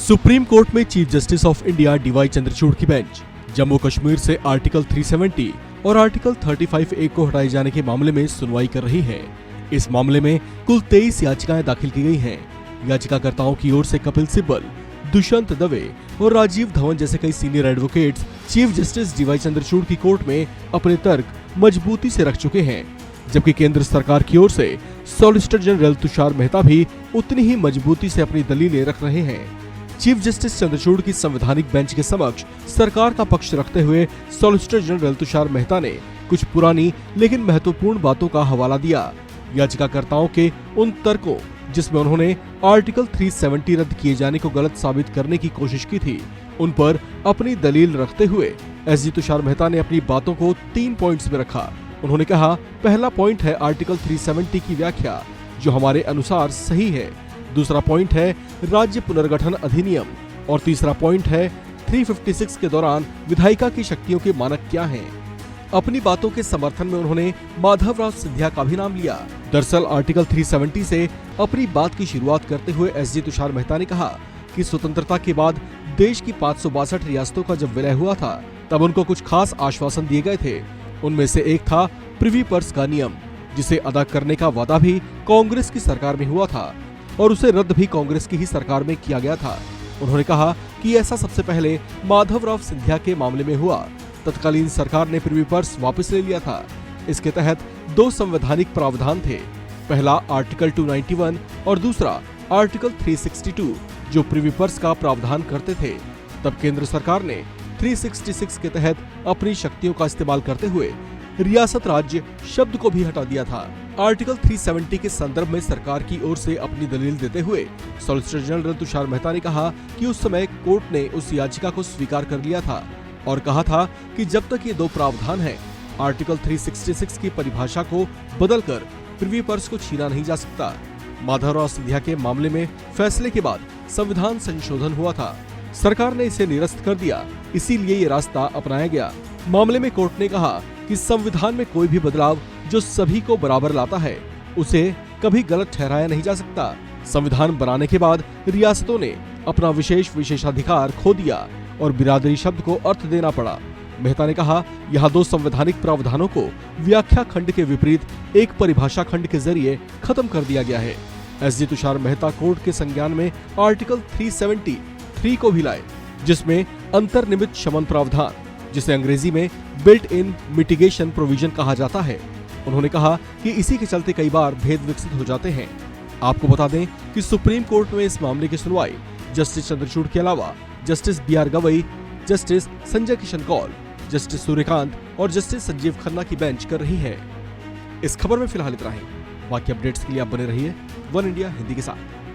Supreme court में chief justice of India DY Chandrachud की bench Jammu Kashmir से आर्टिकल 370 और आर्टिकल 35A को हटाए जाने के मामले में सुनवाई कर रही है। इस मामले में कुल 23 याचिकाएं दाखिल की गई हैं। याचिकाकर्ताओं की ओर से कपिल सिब्बल, दुष्यंत दवे और राजीव धवन जैसे कई senior advocates chief justice DY Chandrachud की कोर्ट में अपने तर्क मजबूती से रख चुके हैं, जबकि केंद्र सरकार की ओर से सॉलिसिटर जनरल तुषार मेहता भी उतनी ही मजबूती से अपनी दलीलें रख रहे हैं। चीफ जस्टिस चंद्रचूड़ की संवैधानिक बेंच के समक्ष सरकार का पक्ष रखते हुए सॉलिसिटर जनरल तुषार मेहता ने कुछ पुरानी लेकिन महत्वपूर्ण बातों का हवाला दिया। याचिकाकर्ताओं के उन तर्कों जिसमें उन्होंने आर्टिकल 370 रद्द किए जाने को गलत साबित करने की कोशिश की थी, उन पर अपनी दलील रखते हुए एसजी तुषार मेहता ने अपनी बातों को 3 पॉइंट्स में रखा। उन्होंने कहा, पहला पॉइंट है आर्टिकल 370 की व्याख्या जो हमारे अनुसार सही है। दूसरा पॉइंट है राज्य पुनर्गठन अधिनियम और तीसरा पॉइंट है 356 के दौरान विधायिका की शक्तियों के मानक क्या हैं। अपनी बातों के समर्थन में उन्होंने माधवराव सिंधिया का भी नाम लिया। दरअसल आर्टिकल 370 से अपनी बात की शुरुआत करते हुए एसजी तुषार मेहता ने कहा कि स्वतंत्रता के बाद देश की 562 रियासतों का जब विलय हुआ था तब उनको कुछ खास आश्वासन दिए गए थे। उनमें से एक था प्रिवी पर्स का नियम, जिसे अदा करने का वादा भी कांग्रेस की सरकार में हुआ था और उसे रद्द भी कांग्रेस की ही सरकार में किया गया था। उन्होंने कहा कि ऐसा सबसे पहले माधवराव सिंधिया के मामले में हुआ। तत्कालीन सरकार ने प्रिवी पर्स वापस ले लिया था। इसके तहत 2 संवैधानिक प्रावधान थे, पहला आर्टिकल 291 और दूसरा आर्टिकल 362 जो प्रिवी पर्स का प्रावधान करते थे। तब केंद्र सरकार ने 366 के तहत अपनी शक्तियों का इस्तेमाल करते हुए रियासत राज्य शब्द को भी हटा दिया था। आर्टिकल 370 के संदर्भ में सरकार की ओर से अपनी दलील देते हुए सॉलिसिटर जनरल तुषार मेहता ने कहा कि उस समय कोर्ट ने उस याचिका को स्वीकार कर लिया था और कहा था कि जब तक ये 2 प्रावधान हैं, आर्टिकल 366 की परिभाषा को बदलकर प्रिवी पर्स को छीना नहीं जा सकता। माधवराव सिंधिया के मामले में फैसले के बाद संविधान संशोधन हुआ था, सरकार ने इसे निरस्त कर दिया, इसीलिए ये रास्ता अपनाया गया। मामले में कोर्ट ने कहा कि संविधान में कोई भी बदलाव जो सभी को बराबर लाता है उसे कभी गलत ठहराया नहीं जा सकता। संविधान बनाने के बाद रियासतों ने अपना विशेषाधिकार खो दिया और बिरादरी शब्द को अर्थ देना पड़ा। मेहता ने कहा, यहाँ 2 संवैधानिक प्रावधानों को व्याख्या खंड के विपरीत एक परिभाषा खंड के जरिए खत्म कर दिया गया है। एसजी तुषार मेहता कोर्ट के संज्ञान में आर्टिकल 373 को भी लाए, जिसमें अंतर्निमित शमन प्रावधान, जिसे अंग्रेजी में बिल्ट इन मिटिगेशन प्रोविजन कहा जाता है। उन्होंने कहा कि इसी के चलते कई बार भेद विकसित हो जाते हैं। आपको बता दें कि सुप्रीम कोर्ट में इस मामले की सुनवाई जस्टिस चंद्रचूड़ के अलावा justice BR Gavai, justice Sanjay Kishan Kaul, justice Suryakant और जस्टिस संजीव खन्ना की बेंच कर रही है। इस खबर में फिलहाल इतना ही। बाकी अपडेट्स के लिए आप बने रहिए वन इंडिया हिंदी के साथ।